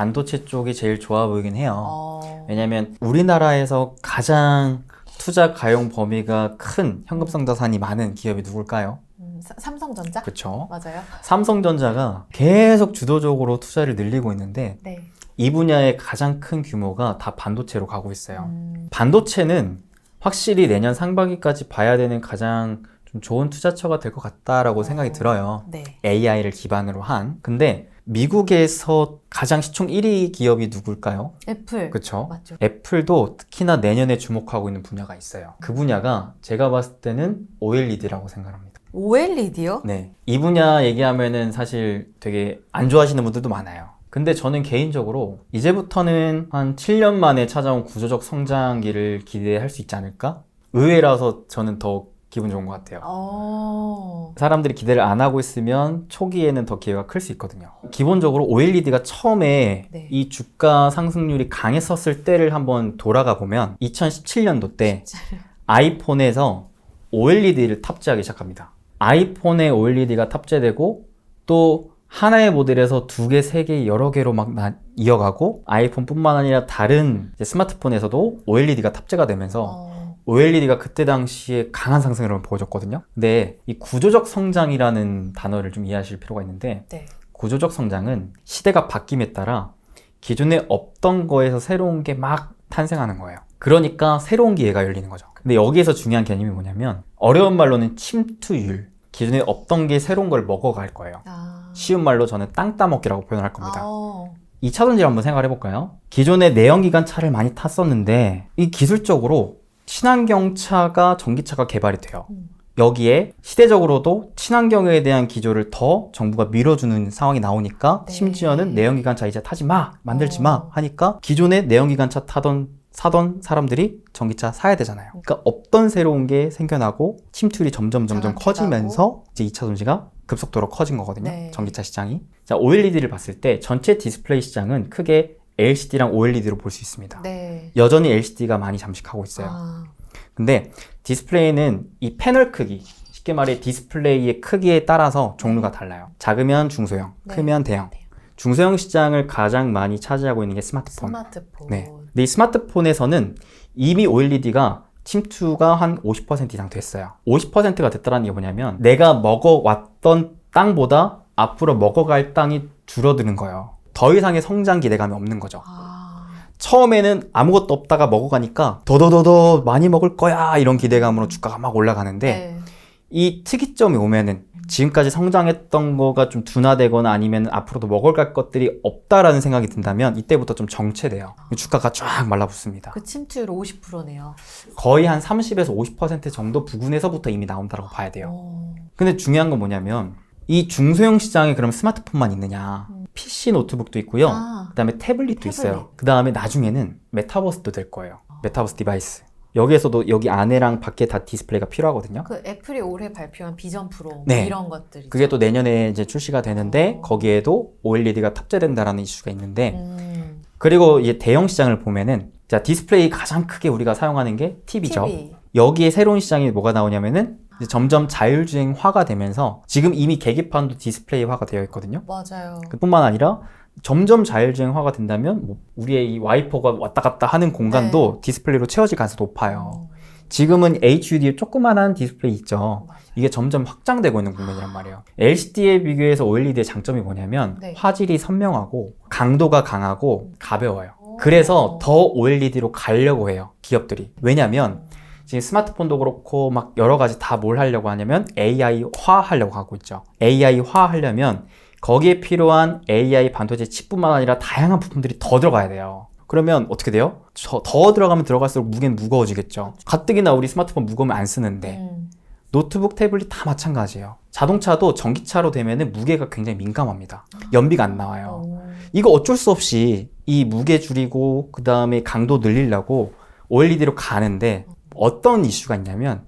반도체 쪽이 제일 좋아 보이긴 해요. 왜냐면 우리나라에서 가장 투자 가용 범위가 큰 현금성 자산이 많은 기업이 누굴까요? 삼성전자? 그렇죠. 맞아요. 삼성전자가 계속 주도적으로 투자를 늘리고 있는데 네. 이 분야의 가장 큰 규모가 다 반도체로 가고 있어요. 반도체는 확실히 내년 상반기까지 봐야 되는 가장 좀 좋은 투자처가 될 것 같다라고 생각이 들어요. 네. AI를 기반으로 한. 근데 미국에서 가장 시총 1위 기업이 누굴까요? 애플. 그렇죠. 맞죠. 애플도 특히나 내년에 주목하고 있는 분야가 있어요. 그 분야가 제가 봤을 때는 OLED라고 생각합니다. OLED요? 네. 이 분야 얘기하면은 사실 되게 안 좋아하시는 분들도 많아요. 근데 저는 개인적으로 이제부터는 한 7년 만에 찾아온 구조적 성장기를 기대할 수 있지 않을까? 의외라서 저는 더 기분 좋은 것 같아요. 사람들이 기대를 안 하고 있으면 초기에는 더 기회가 클 수 있거든요. 기본적으로 OLED가 처음에 네. 이 주가 상승률이 강했었을 때를 한번 돌아가 보면 2017년도 때 아이폰에서 OLED를 탑재하기 시작합니다. 아이폰에 OLED가 탑재되고 또 하나의 모델에서 2개, 3개, 여러 개로 막 이어가고 아이폰뿐만 아니라 다른 이제 스마트폰에서도 OLED가 탑재가 되면서 OLED가 그때 당시에 강한 상승을 보여줬거든요. 근데 이 구조적 성장이라는 단어를 좀 이해하실 필요가 있는데 네. 구조적 성장은 시대가 바뀜에 따라 기존에 없던 거에서 새로운 게 막 탄생하는 거예요. 그러니까 새로운 기회가 열리는 거죠. 근데 여기에서 중요한 개념이 뭐냐면 어려운 말로는 침투율. 기존에 없던 게 새로운 걸 먹어갈 거예요. 쉬운 말로 저는 땅 따먹기라고 표현을 할 겁니다. 2차 전지를 한번 생각을 해볼까요? 기존에 내연기관 차를 많이 탔었는데 이 기술적으로 친환경차가 전기차가 개발이 돼요. 여기에 시대적으로도 친환경에 대한 기조를 더 정부가 밀어주는 상황이 나오니까 네. 심지어는 내연기관차 이제 타지 마, 만들지 마 하니까 기존에 내연기관차 사던 사람들이 전기차 사야 되잖아요. 그러니까 없던 새로운 게 생겨나고 침투율이 점점 커지면서 이제 2차 전지가 급속도로 커진 거거든요. 네. 전기차 시장이. 자, OLED를 봤을 때 전체 디스플레이 시장은 크게 LCD랑 OLED로 볼 수 있습니다. 네. 여전히 LCD가 많이 잠식하고 있어요. 근데 디스플레이는 이 패널 크기, 쉽게 말해 디스플레이의 크기에 따라서 종류가 달라요. 작으면 중소형, 네. 크면 대형. 중소형 시장을 가장 많이 차지하고 있는 게 스마트폰. 네. 근데 이 스마트폰에서는 이미 OLED가 침투가 한 50% 이상 됐어요. 50%가 됐다는 게 뭐냐면 내가 먹어왔던 땅보다 앞으로 먹어갈 땅이 줄어드는 거예요. 더 이상의 성장 기대감이 없는 거죠. 처음에는 아무것도 없다가 먹어가니까 더더더더 많이 먹을 거야 이런 기대감으로 주가가 막 올라가는데 네. 이 특이점이 오면은 지금까지 성장했던 거가 좀 둔화되거나 아니면 앞으로도 먹어갈 것들이 없다라는 생각이 든다면 이때부터 좀 정체돼요. 주가가 쫙 말라붙습니다. 그 침투율 50%네요. 거의 한 30에서 50% 정도 부근에서부터 이미 나온다고 봐야 돼요. 근데 중요한 건 뭐냐면 이 중소형 시장에 그럼 스마트폰만 있느냐? PC 노트북도 있고요. 그다음에 태블릿도 있어요. 그다음에 나중에는 메타버스도 될 거예요. 메타버스 디바이스. 여기에서도 여기 안에랑 밖에 다 디스플레이가 필요하거든요. 그 애플이 올해 발표한 비전 프로 네. 이런 것들이. 그게 또 내년에 이제 출시가 되는데 거기에도 OLED가 탑재된다라는 이슈가 있는데 그리고 이제 대형 시장을 보면은 자 디스플레이 가장 크게 우리가 사용하는 게 TV죠. TV. 여기에 새로운 시장이 뭐가 나오냐면은 이제 점점 자율주행화가 되면서 지금 이미 계기판도 디스플레이화가 되어 있거든요. 맞아요. 뿐만 아니라 점점 자율주행화가 된다면 뭐 우리의 이 와이퍼가 왔다 갔다 하는 공간도 디스플레이로 채워질 가능성이 높아요. 지금은 HUD의 조그만한 디스플레이 있죠. 이게 점점 확장되고 있는 국면이란 말이에요. LCD에 비교해서 OLED의 장점이 뭐냐면 화질이 선명하고 강도가 강하고 가벼워요. 그래서 더 OLED로 가려고 해요. 기업들이. 왜냐면 지금 스마트폰도 그렇고 막 여러 가지 다 뭘 하려고 하냐면 AI화 하려고 하고 있죠. AI화 하려면 거기에 필요한 AI 반도체 칩뿐만 아니라 다양한 부품들이 더 들어가야 돼요. 그러면 어떻게 돼요? 더 들어가면 들어갈수록 무게는 무거워지겠죠. 가뜩이나 우리 스마트폰 무거우면 안 쓰는데 노트북, 태블릿 다 마찬가지예요. 자동차도 전기차로 되면은 무게가 굉장히 민감합니다. 연비가 안 나와요. 이거 어쩔 수 없이 이 무게 줄이고 그 다음에 강도 늘리려고 OLED로 가는데 어떤 이슈가 있냐면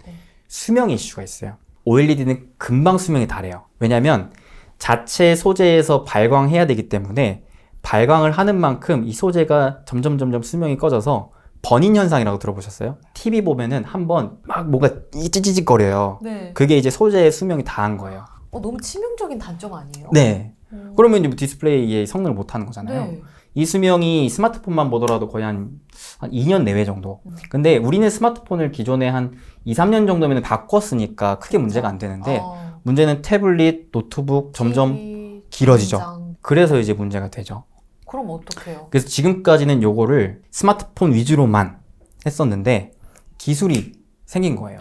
수명 이슈가 있어요. OLED는 금방 수명이 다래요. 왜냐면 자체 소재에서 발광해야 되기 때문에 발광을 하는 만큼 이 소재가 점점 수명이 꺼져서 버닌 현상이라고 들어보셨어요? TV 보면은 한번 막 뭐가 찌찌찌거려요. 네. 그게 이제 소재의 수명이 다한 거예요. 너무 치명적인 단점 아니에요? 네. 그러면 이제 디스플레이의 성능을 못 하는 거잖아요. 네. 이 수명이 스마트폰만 보더라도 거의 한 2년 내외 정도. 근데 우리는 스마트폰을 기존에 한 2, 3년 정도면 바꿨으니까 크게 문제가 안 되는데 문제는 태블릿, 노트북 점점 TV, 길어지죠. 당장. 그래서 이제 문제가 되죠. 그럼 어떡해요? 그래서 지금까지는 요거를 스마트폰 위주로만 했었는데 기술이 생긴 거예요.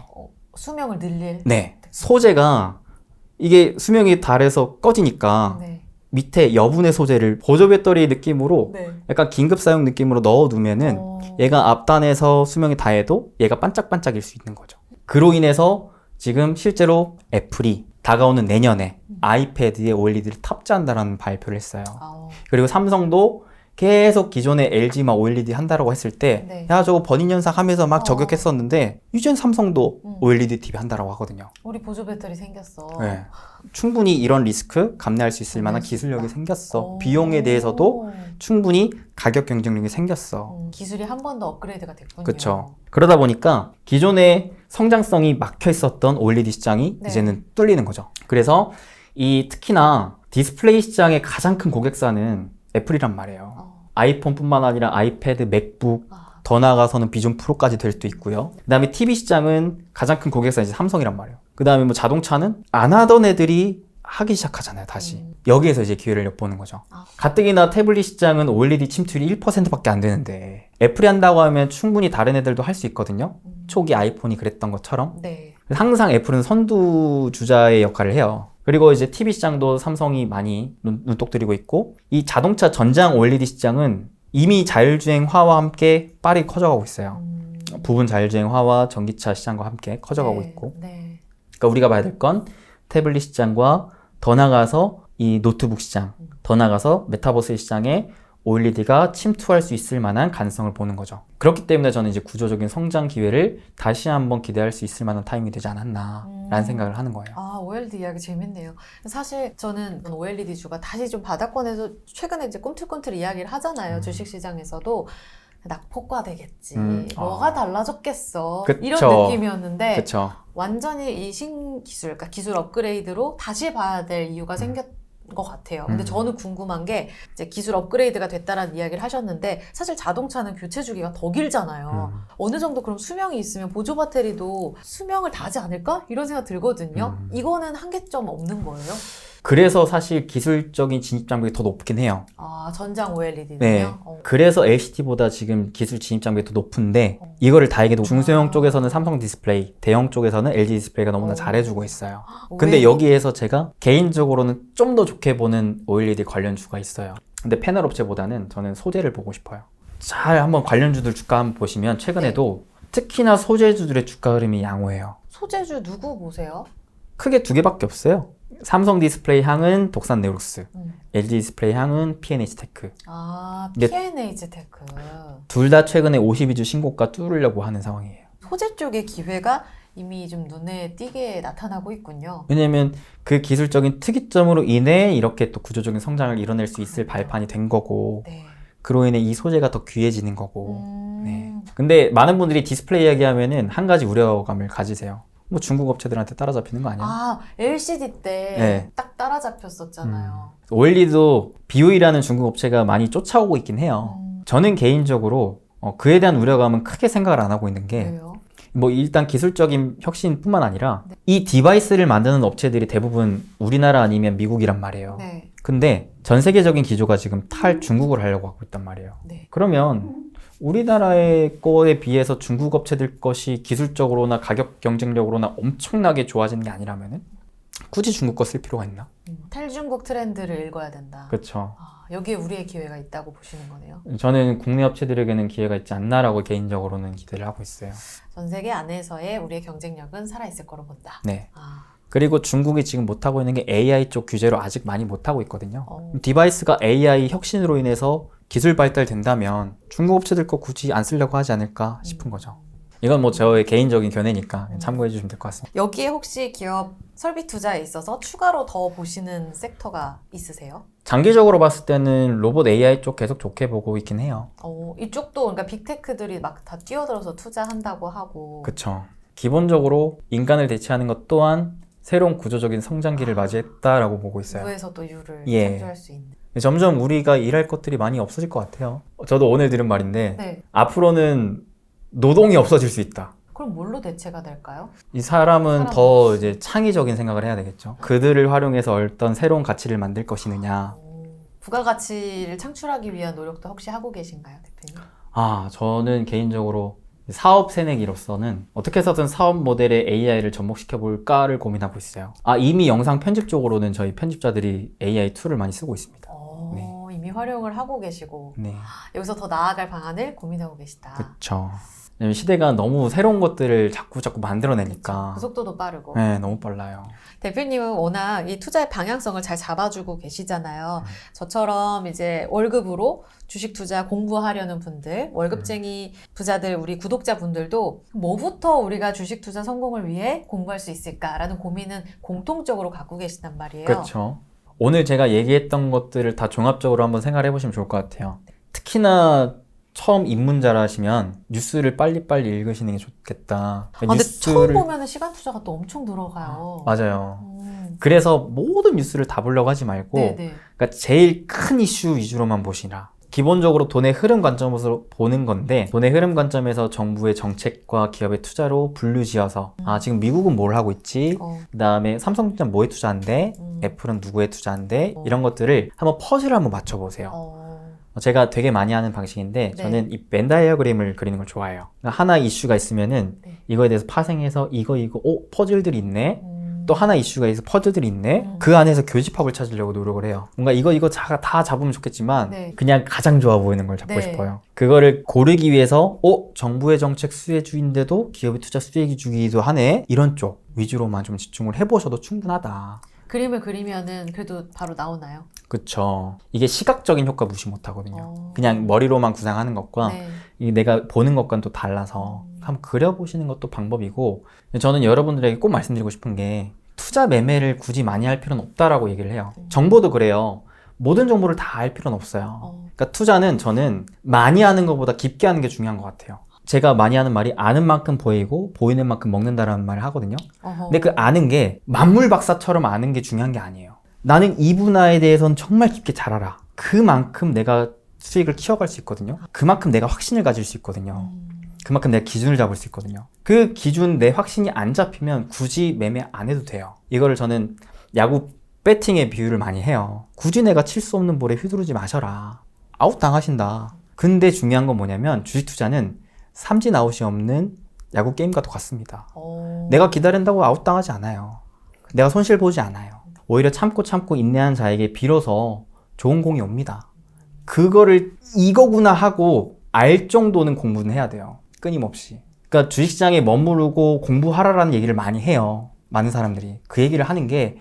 수명을 늘릴. 네. 소재가 이게 수명이 닳아서 꺼지니까 네. 밑에 여분의 소재를 보조 배터리 느낌으로 네. 약간 긴급 사용 느낌으로 넣어 두면은 얘가 앞단에서 수명이 다해도 얘가 반짝반짝일 수 있는 거죠. 그로 인해서 지금 실제로 애플이 다가오는 내년에 아이패드에 OLED를 탑재한다라는 발표를 했어요. 그리고 삼성도 계속 기존에 LG 막 OLED 한다라고 했을 때, 네. 야, 저거 번인 현상 하면서 막 저격했었는데, 이젠 삼성도 OLED TV 한다라고 하거든요. 우리 보조 배터리 생겼어. 네. 충분히 이런 리스크 감내할 수 있을 만한 기술력이 생겼어. 비용에 대해서도 충분히 가격 경쟁력이 생겼어. 기술이 한 번 더 업그레이드가 됐군요. 그렇죠. 그러다 보니까 기존에 성장성이 막혀 있었던 OLED 시장이 네. 이제는 뚫리는 거죠. 그래서 이 특히나 디스플레이 시장의 가장 큰 고객사는 애플이란 말이에요. 아이폰뿐만 아니라 아이패드, 맥북, 더 나아가서는 비전 프로까지 될 수도 있고요. 그 다음에 TV 시장은 가장 큰 고객사 이제 삼성이란 말이에요. 그 다음에 뭐 자동차는 안 하던 애들이 하기 시작하잖아요, 다시. 여기에서 이제 기회를 엿보는 거죠. 가뜩이나 태블릿 시장은 OLED 침투율이 1%밖에 안 되는데 애플이 한다고 하면 충분히 다른 애들도 할 수 있거든요. 초기 아이폰이 그랬던 것처럼. 네. 항상 애플은 선두주자의 역할을 해요. 그리고 이제 TV 시장도 삼성이 많이 눈독 들이고 있고, 이 자동차 전장 OLED 시장은 이미 자율주행화와 함께 빠르게 커져가고 있어요. 부분 자율주행화와 전기차 시장과 함께 커져가고 네. 있고. 네. 그러니까 우리가 봐야 될 건 태블릿 시장과 더 나가서 이 노트북 시장, 더 나가서 메타버스 시장에 OLED가 침투할 수 있을 만한 가능성을 보는 거죠. 그렇기 때문에 저는 이제 구조적인 성장 기회를 다시 한번 기대할 수 있을 만한 타이밍이 되지 않았나라는 생각을 하는 거예요. OLED 이야기 재밌네요. 사실 저는 OLED주가 다시 좀 바닥권에서 최근에 이제 꿈틀꿈틀 이야기를 하잖아요. 주식시장에서도 낙폭과 되겠지. 뭐가 달라졌겠어. 그쵸. 이런 느낌이었는데 그렇죠. 완전히 이 신기술, 그러니까 기술 업그레이드로 다시 봐야 될 이유가 생겼 것 같아요. 근데 저는 궁금한 게 이제 기술 업그레이드가 됐다라는 이야기를 하셨는데 사실 자동차는 교체 주기가 더 길잖아요. 어느 정도 그럼 수명이 있으면 보조 배터리도 수명을 다하지 않을까? 이런 생각 들거든요. 이거는 한계점 없는 거예요? 그래서 사실 기술적인 진입 장벽이 더 높긴 해요. 전장 OLED는요? 네. 그래서 LCD보다 지금 기술 진입 장벽이 더 높은데 이거를 다행히도 중소형 쪽에서는 삼성 디스플레이, 대형 쪽에서는 LG 디스플레이가 너무나 잘해주고 있어요. 근데 여기에서 제가 개인적으로는 좀 더 좋게 보는 OLED 관련주가 있어요. 근데 패널 업체보다는 저는 소재를 보고 싶어요. 잘 한번 관련주들 주가 한번 보시면 최근에도 특히나 소재주들의 주가 흐름이 양호해요. 소재주 누구 보세요? 크게 두 개밖에 없어요. 삼성 디스플레이 향은 독산 네오룩스, LG 디스플레이 향은 P&H 테크. P&H 테크. 둘 다 최근에 52주 신고가 뚫으려고 하는 상황이에요. 소재 쪽의 기회가 이미 좀 눈에 띄게 나타나고 있군요. 왜냐면 그 기술적인 특이점으로 인해 이렇게 또 구조적인 성장을 이뤄낼 수 있을 발판이 된 거고, 네. 그로 인해 이 소재가 더 귀해지는 거고. 네. 근데 많은 분들이 디스플레이 이야기하면은 한 가지 우려감을 가지세요. 뭐 중국 업체들한테 따라잡히는 거 아니야? LCD 때 딱 따라잡혔었잖아요. OLED도 BOE라는 중국 업체가 많이 쫓아오고 있긴 해요. 저는 개인적으로 그에 대한 우려감은 크게 생각을 안 하고 있는 게, 왜요? 뭐 일단 기술적인 혁신뿐만 아니라 이 디바이스를 만드는 업체들이 대부분 우리나라 아니면 미국이란 말이에요. 네. 근데 전 세계적인 기조가 지금 탈중국을 하려고 하고 있단 말이에요. 네. 그러면 우리나라의 거에 비해서 중국 업체들 것이 기술적으로나 가격 경쟁력으로나 엄청나게 좋아지는 게 아니라면은 굳이 중국 거 쓸 필요가 있나? 탈중국 트렌드를 읽어야 된다. 그렇죠. 여기에 우리의 기회가 있다고 보시는 거네요. 저는 국내 업체들에게는 기회가 있지 않나라고 개인적으로는 기대를 하고 있어요. 전 세계 안에서의 우리의 경쟁력은 살아있을 거로 본다. 네. 그리고 중국이 지금 못하고 있는 게 AI 쪽 규제로 아직 많이 못하고 있거든요. 디바이스가 AI 혁신으로 인해서 기술 발달된다면 중국 업체들 거 굳이 안 쓰려고 하지 않을까 싶은 거죠. 이건 뭐 저의 개인적인 견해니까 참고해 주시면 될 것 같습니다. 여기에 혹시 기업 설비 투자에 있어서 추가로 더 보시는 섹터가 있으세요? 장기적으로 봤을 때는 로봇 AI 쪽 계속 좋게 보고 있긴 해요. 이쪽도 그러니까 빅테크들이 막 다 뛰어들어서 투자한다고 하고. 그렇죠. 기본적으로 인간을 대체하는 것 또한 새로운 구조적인 성장기를 맞이했다라고 보고 있어요. 부에서 또 유를 예. 창조할 수 있는. 점점 우리가 일할 것들이 많이 없어질 것 같아요. 저도 오늘 들은 말인데 네. 앞으로는 노동이 없어질 수 있다. 그럼 뭘로 대체가 될까요? 이 사람은 사람 더 없이. 이제 창의적인 생각을 해야 되겠죠. 그들을 활용해서 어떤 새로운 가치를 만들 것이느냐. 부가가치를 창출하기 위한 노력도 혹시 하고 계신가요, 대표님? 저는 개인적으로 사업 새내기로서는 어떻게 해서든 사업 모델에 AI를 접목시켜 볼까를 고민하고 있어요. 이미 영상 편집 쪽으로는 저희 편집자들이 AI 툴을 많이 쓰고 있습니다. 이미 활용을 하고 계시고 네. 여기서 더 나아갈 방안을 고민하고 계시다. 그렇죠. 시대가 너무 새로운 것들을 자꾸 만들어내니까 그 속도도 빠르고. 네, 너무 빨라요. 대표님은 워낙 이 투자의 방향성을 잘 잡아주고 계시잖아요. 저처럼 이제 월급으로 주식 투자 공부하려는 분들, 월급쟁이 부자들, 우리 구독자분들도 뭐부터 우리가 주식 투자 성공을 위해 공부할 수 있을까라는 고민은 공통적으로 갖고 계시단 말이에요. 그렇죠. 오늘 제가 얘기했던 것들을 다 종합적으로 한번 생각해 보시면 좋을 것 같아요. 특히나 처음 입문자라 하시면 뉴스를 빨리빨리 읽으시는 게 좋겠다. 근데 처음 보면은 시간 투자가 또 엄청 들어가요. 맞아요. 그래서 모든 뉴스를 다 보려고 하지 말고 네네. 그러니까 제일 큰 이슈 위주로만 보시라. 기본적으로 돈의 흐름 관점으로 보는 건데 돈의 흐름 관점에서 정부의 정책과 기업의 투자로 분류지어서 지금 미국은 뭘 하고 있지? 그다음에 삼성전자 뭐에 투자한대? 애플은 누구에 투자한대? 이런 것들을 한번 퍼즐을 한번 맞춰보세요. 제가 되게 많이 하는 방식인데 네. 저는 이 벤 다이어그램을 그리는 걸 좋아해요. 그러니까 하나 이슈가 있으면은 네. 이거에 대해서 파생해서 퍼즐들이 있네? 또 하나 이슈가 있어 퍼즐들이 있네? 그 안에서 교집합을 찾으려고 노력을 해요. 뭔가 이거 다 잡으면 좋겠지만 네. 그냥 가장 좋아 보이는 걸 잡고 네. 싶어요. 그거를 고르기 위해서 정부의 정책 수혜주인데도 기업의 투자 수혜주기도 하네? 이런 쪽 위주로만 좀 집중을 해보셔도 충분하다. 그림을 그리면은 그래도 바로 나오나요? 그쵸. 이게 시각적인 효과 무시 못하거든요. 그냥 머리로만 구상하는 것과 네. 이 내가 보는 것과는 또 달라서 한번 그려보시는 것도 방법이고 저는 여러분들에게 꼭 말씀드리고 싶은 게 투자 매매를 굳이 많이 할 필요는 없다라고 얘기를 해요. 정보도 그래요. 모든 정보를 다 알 필요는 없어요. 그러니까 투자는 저는 많이 하는 것보다 깊게 하는 게 중요한 것 같아요. 제가 많이 하는 말이 아는 만큼 보이고 보이는 만큼 먹는다라는 말을 하거든요. 근데 그 아는 게 만물박사처럼 아는 게 중요한 게 아니에요. 나는 이 분야에 대해서는 정말 깊게 잘 알아. 그만큼 내가 수익을 키워갈 수 있거든요. 그만큼 내가 확신을 가질 수 있거든요. 그만큼 내가 기준을 잡을 수 있거든요. 그 기준 내 확신이 안 잡히면 굳이 매매 안 해도 돼요. 이거를 저는 야구 배팅의 비유를 많이 해요. 굳이 내가 칠 수 없는 볼에 휘두르지 마셔라. 아웃 당하신다. 근데 중요한 건 뭐냐면 주식 투자는 삼진 아웃이 없는 야구 게임과 똑같습니다. 내가 기다린다고 아웃 당하지 않아요. 내가 손실 보지 않아요. 오히려 참고 인내한 자에게 비로소 좋은 공이 옵니다. 그거를 이거구나 하고 알 정도는 공부는 해야 돼요. 끊임없이. 그러니까 주식시장에 머무르고 공부하라라는 얘기를 많이 해요. 많은 사람들이. 그 얘기를 하는 게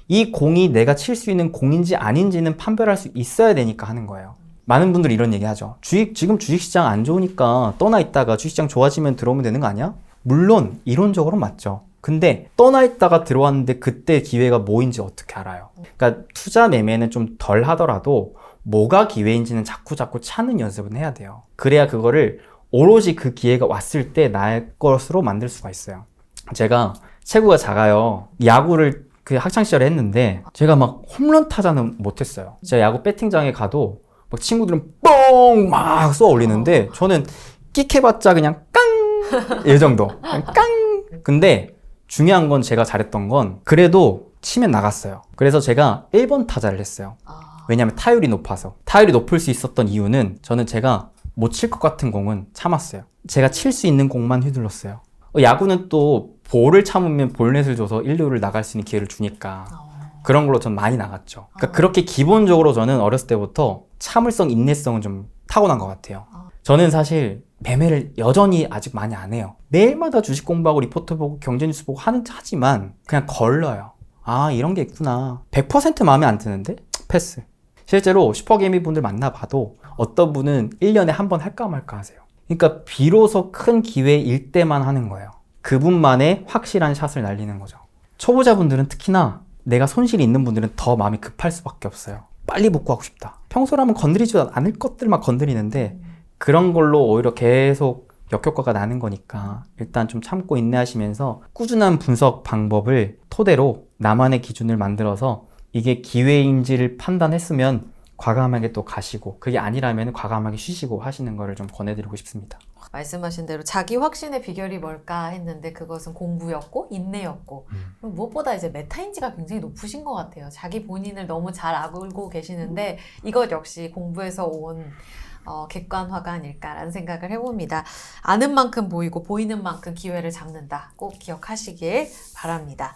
이 공이 내가 칠 수 있는 공인지 아닌지는 판별할 수 있어야 되니까 하는 거예요. 많은 분들이 이런 얘기 하죠. 지금 주식시장 안 좋으니까 떠나 있다가 주식시장 좋아지면 들어오면 되는 거 아니야? 물론 이론적으로 맞죠. 근데 떠나 있다가 들어왔는데 그때 기회가 뭐인지 어떻게 알아요? 그러니까 투자 매매는 좀 덜 하더라도 뭐가 기회인지는 자꾸 찾는 연습은 해야 돼요. 그래야 그거를 오로지 그 기회가 왔을 때 나의 것으로 만들 수가 있어요. 제가 체구가 작아요. 야구를 그 학창시절에 했는데 제가 막 홈런 타자는 못했어요. 제가 야구 배팅장에 가도 막 친구들은 뻥 막 쏘아 올리는데 저는 끽해봤자 그냥 깡! 이 정도. 그냥 깡! 근데 중요한 건 제가 잘했던 건 그래도 치면 나갔어요. 그래서 제가 1번 타자를 했어요. 왜냐면 타율이 높아서. 타율이 높을 수 있었던 이유는 저는 제가 못 칠 것 같은 공은 참았어요. 제가 칠 수 있는 공만 휘둘렀어요. 야구는 또 볼을 참으면 볼넷을 줘서 1, 2루를 나갈 수 있는 기회를 주니까 그런 걸로 전 많이 나갔죠. 그러니까 그렇게 기본적으로 저는 어렸을 때부터 참을성, 인내성은 좀 타고난 것 같아요. 저는 사실 매매를 여전히 아직 많이 안 해요. 매일마다 주식 공부하고 리포트 보고 경제뉴스 보고 하지만 그냥 걸러요. 이런 게 있구나. 100% 마음에 안 드는데? 패스. 실제로 슈퍼게이미 분들 만나봐도 어떤 분은 1년에 한 번 할까 말까 하세요. 그러니까 비로소 큰 기회일 때만 하는 거예요. 그분만의 확실한 샷을 날리는 거죠. 초보자분들은 특히나 내가 손실이 있는 분들은 더 마음이 급할 수밖에 없어요. 빨리 복구하고 싶다. 평소라면 건드리지 않을 것들만 건드리는데 그런 걸로 오히려 계속 역효과가 나는 거니까 일단 좀 참고 인내하시면서 꾸준한 분석 방법을 토대로 나만의 기준을 만들어서 이게 기회인지를 판단했으면 과감하게 또 가시고 그게 아니라면 과감하게 쉬시고 하시는 거를 좀 권해드리고 싶습니다. 말씀하신 대로 자기 확신의 비결이 뭘까 했는데 그것은 공부였고 인내였고 무엇보다 이제 메타인지가 굉장히 높으신 것 같아요. 자기 본인을 너무 잘 알고 계시는데 이것 역시 공부에서 온 객관화가 아닐까라는 생각을 해봅니다. 아는 만큼 보이고 보이는 만큼 기회를 잡는다. 꼭 기억하시길 바랍니다.